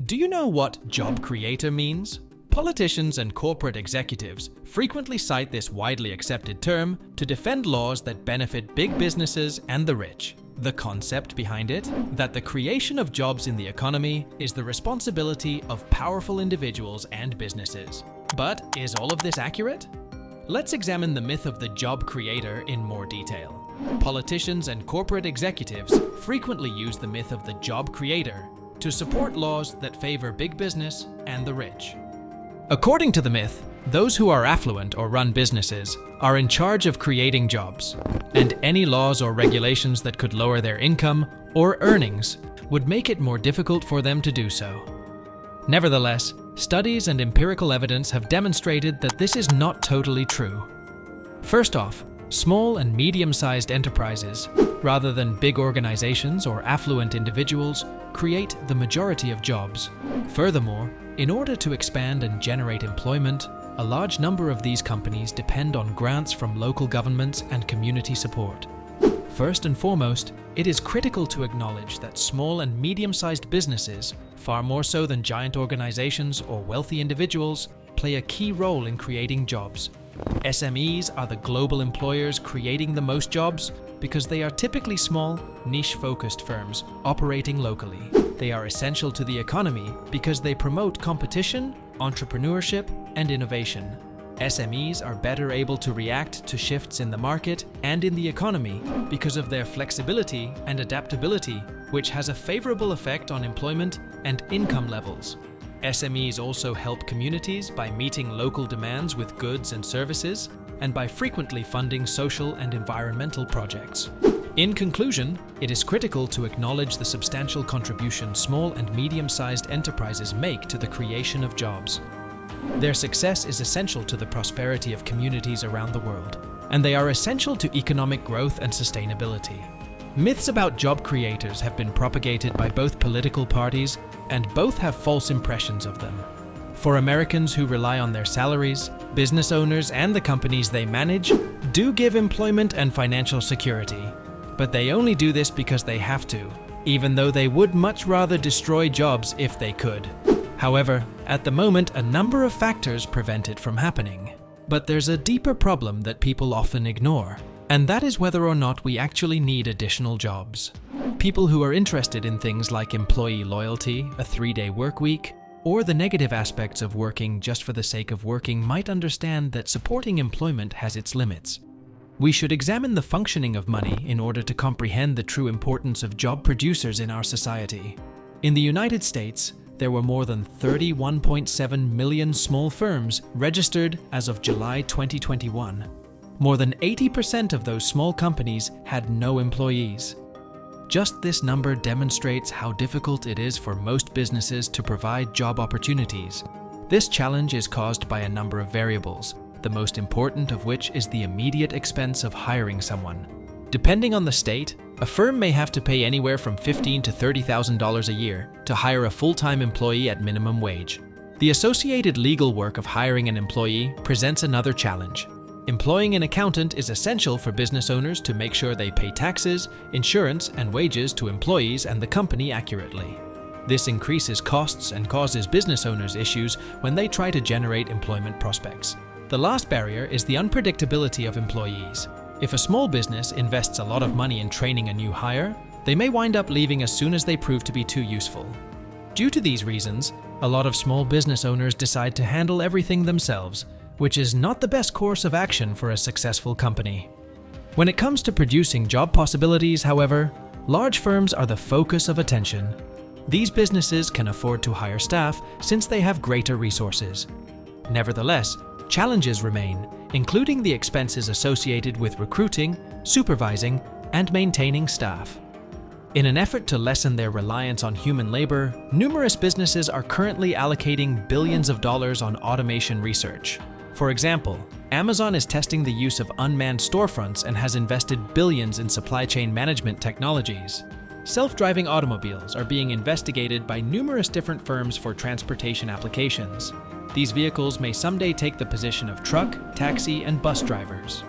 Do you know what job creator means? Politicians and corporate executives frequently cite this widely accepted term to defend laws that benefit big businesses and the rich. The concept behind it, that the creation of jobs in the economy is the responsibility of powerful individuals and businesses. But is all of this accurate? Let's examine the myth of the job creator in more detail. Politicians and corporate executives frequently use the myth of the job creator to support laws that favor big business and the rich. According to the myth, those who are affluent or run businesses are in charge of creating jobs, and any laws or regulations that could lower their income or earnings would make it more difficult for them to do so. Nevertheless, studies and empirical evidence have demonstrated that this is not totally true. First off, small and medium-sized enterprises, rather than big organizations or affluent individuals, create the majority of jobs. Furthermore, in order to expand and generate employment, a large number of these companies depend on grants from local governments and community support. First and foremost, it is critical to acknowledge that small and medium-sized businesses, far more so than giant organizations or wealthy individuals, play a key role in creating jobs. SMEs are the global employers creating the most jobs because they are typically small, niche-focused firms operating locally. They are essential to the economy because they promote competition, entrepreneurship, and innovation. SMEs are better able to react to shifts in the market and in the economy because of their flexibility and adaptability, which has a favorable effect on employment and income levels. SMEs also help communities by meeting local demands with goods and services, and by frequently funding social and environmental projects. In conclusion, it is critical to acknowledge the substantial contribution small and medium-sized enterprises make to the creation of jobs. Their success is essential to the prosperity of communities around the world, and they are essential to economic growth and sustainability. Myths about job creators have been propagated by both political parties, and both have false impressions of them. For Americans who rely on their salaries, business owners and the companies they manage do give employment and financial security. But they only do this because they have to, even though they would much rather destroy jobs if they could. However, at the moment, a number of factors prevent it from happening. But there's a deeper problem that people often ignore, and that is whether or not we actually need additional jobs. People who are interested in things like employee loyalty, a 3-day work week, or the negative aspects of working just for the sake of working might understand that supporting employment has its limits. We should examine the functioning of money in order to comprehend the true importance of job producers in our society. In the United States, there were more than 31.7 million small firms registered as of July 2021. More than 80% of those small companies had no employees. Just this number demonstrates how difficult it is for most businesses to provide job opportunities. This challenge is caused by a number of variables, the most important of which is the immediate expense of hiring someone. Depending on the state, a firm may have to pay anywhere from $15,000 to $30,000 a year to hire a full-time employee at minimum wage. The associated legal work of hiring an employee presents another challenge. Employing an accountant is essential for business owners to make sure they pay taxes, insurance, and wages to employees and the company accurately. This increases costs and causes business owners issues when they try to generate employment prospects. The last barrier is the unpredictability of employees. If a small business invests a lot of money in training a new hire, they may wind up leaving as soon as they prove to be too useful. Due to these reasons, a lot of small business owners decide to handle everything themselves, which is not the best course of action for a successful company. When it comes to producing job possibilities, however, large firms are the focus of attention. These businesses can afford to hire staff since they have greater resources. Nevertheless, challenges remain, including the expenses associated with recruiting, supervising, and maintaining staff. In an effort to lessen their reliance on human labor, numerous businesses are currently allocating billions of dollars on automation research. For example, Amazon is testing the use of unmanned storefronts and has invested billions in supply chain management technologies. Self-driving automobiles are being investigated by numerous different firms for transportation applications. These vehicles may someday take the position of truck, taxi, and bus drivers.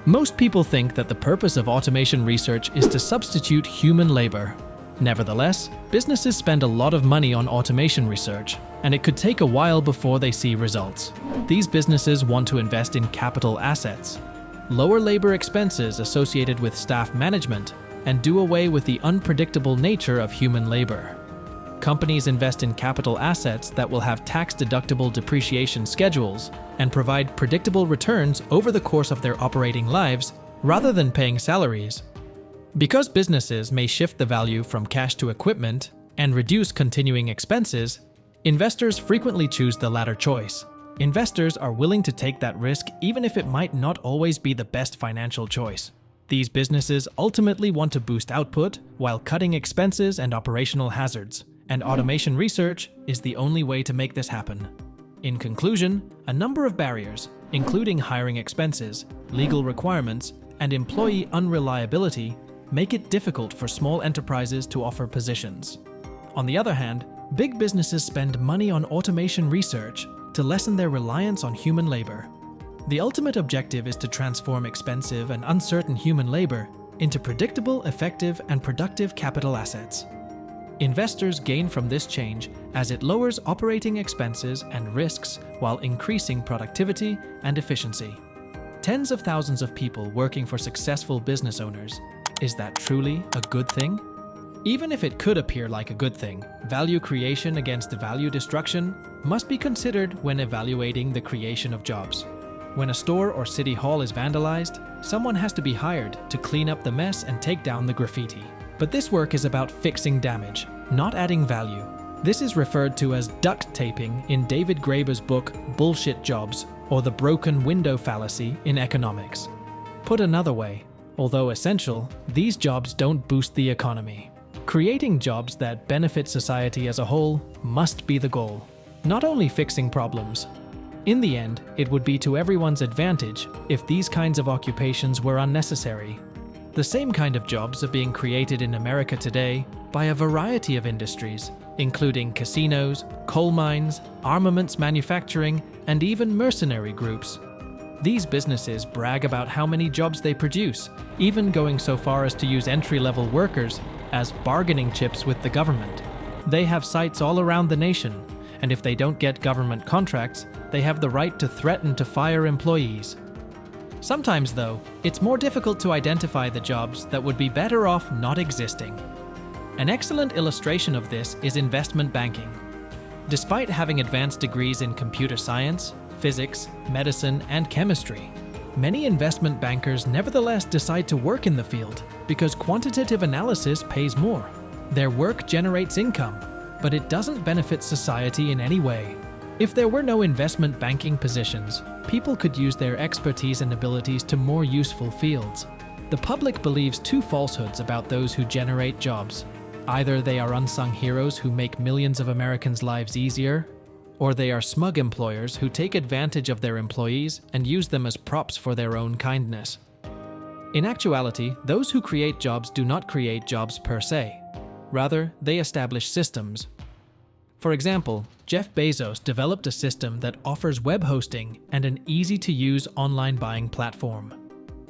Most people think that the purpose of automation research is to substitute human labor. Nevertheless, businesses spend a lot of money on automation research, and it could take a while before they see results. These businesses want to invest in capital assets, lower labor expenses associated with staff management, and do away with the unpredictable nature of human labor. Companies invest in capital assets that will have tax-deductible depreciation schedules and provide predictable returns over the course of their operating lives, rather than paying salaries. Because businesses may shift the value from cash to equipment and reduce continuing expenses, investors frequently choose the latter choice. Investors are willing to take that risk even if it might not always be the best financial choice. These businesses ultimately want to boost output while cutting expenses and operational hazards, and automation research is the only way to make this happen. In conclusion, a number of barriers, including hiring expenses, legal requirements, and employee unreliability, make it difficult for small enterprises to offer positions. On the other hand, big businesses spend money on automation research to lessen their reliance on human labor. The ultimate objective is to transform expensive and uncertain human labor into predictable, effective, and productive capital assets. Investors gain from this change as it lowers operating expenses and risks while increasing productivity and efficiency. Tens of thousands of people working for successful business owners. Is that truly a good thing? Even if it could appear like a good thing, value creation against value destruction must be considered when evaluating the creation of jobs. When a store or city hall is vandalized, someone has to be hired to clean up the mess and take down the graffiti. But this work is about fixing damage, not adding value. This is referred to as duct taping in David Graeber's book Bullshit Jobs, or the broken window fallacy in economics. Put another way, although essential, these jobs don't boost the economy. Creating jobs that benefit society as a whole must be the goal, not only fixing problems. In the end, it would be to everyone's advantage if these kinds of occupations were unnecessary. The same kind of jobs are being created in America today by a variety of industries, including casinos, coal mines, armaments manufacturing, and even mercenary groups. These businesses brag about how many jobs they produce, even going so far as to use entry-level workers as bargaining chips with the government. They have sites all around the nation, and if they don't get government contracts, they have the right to threaten to fire employees. Sometimes, though, it's more difficult to identify the jobs that would be better off not existing. An excellent illustration of this is investment banking. Despite having advanced degrees in computer science, physics, medicine, and chemistry, many investment bankers nevertheless decide to work in the field because quantitative analysis pays more. Their work generates income, but it doesn't benefit society in any way. If there were no investment banking positions, people could use their expertise and abilities to more useful fields. The public believes two falsehoods about those who generate jobs. Either they are unsung heroes who make millions of Americans' lives easier, or they are smug employers who take advantage of their employees and use them as props for their own kindness. In actuality, those who create jobs do not create jobs per se. Rather, they establish systems. For example, Jeff Bezos developed a system that offers web hosting and an easy-to-use online buying platform.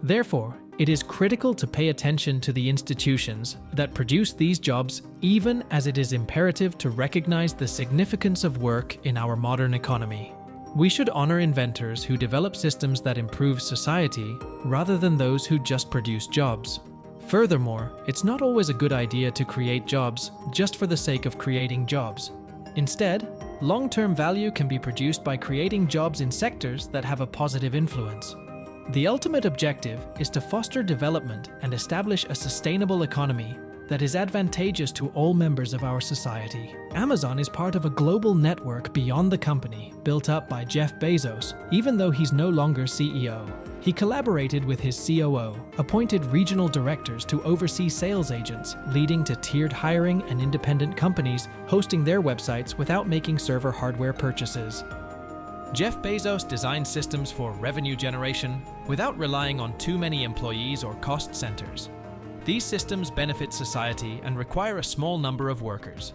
Therefore, it is critical to pay attention to the institutions that produce these jobs, even as it is imperative to recognize the significance of work in our modern economy. We should honor inventors who develop systems that improve society rather than those who just produce jobs. Furthermore, it's not always a good idea to create jobs just for the sake of creating jobs. Instead, long-term value can be produced by creating jobs in sectors that have a positive influence. The ultimate objective is to foster development and establish a sustainable economy that is advantageous to all members of our society. Amazon is part of a global network beyond the company, built up by Jeff Bezos, even though he's no longer CEO. He collaborated with his COO, appointed regional directors to oversee sales agents, leading to tiered hiring and independent companies hosting their websites without making server hardware purchases. Jeff Bezos designed systems for revenue generation without relying on too many employees or cost centers. These systems benefit society and require a small number of workers.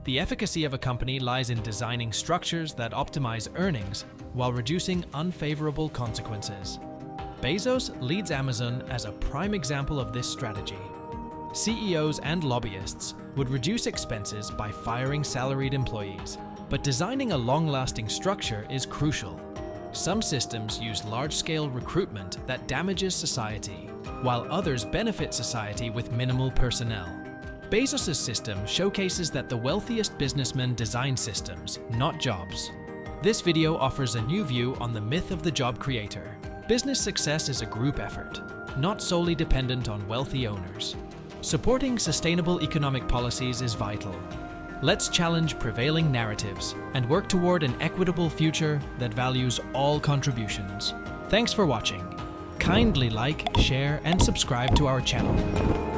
The efficacy of a company lies in designing structures that optimize earnings while reducing unfavorable consequences. Bezos leads Amazon as a prime example of this strategy. CEOs and lobbyists would reduce expenses by firing salaried employees. But designing a long-lasting structure is crucial. Some systems use large-scale recruitment that damages society, while others benefit society with minimal personnel. Bezos' system showcases that the wealthiest businessmen design systems, not jobs. This video offers a new view on the myth of the job creator. Business success is a group effort, not solely dependent on wealthy owners. Supporting sustainable economic policies is vital. Let's challenge prevailing narratives and work toward an equitable future that values all contributions. Thanks for watching. Kindly like, share, and subscribe to our channel.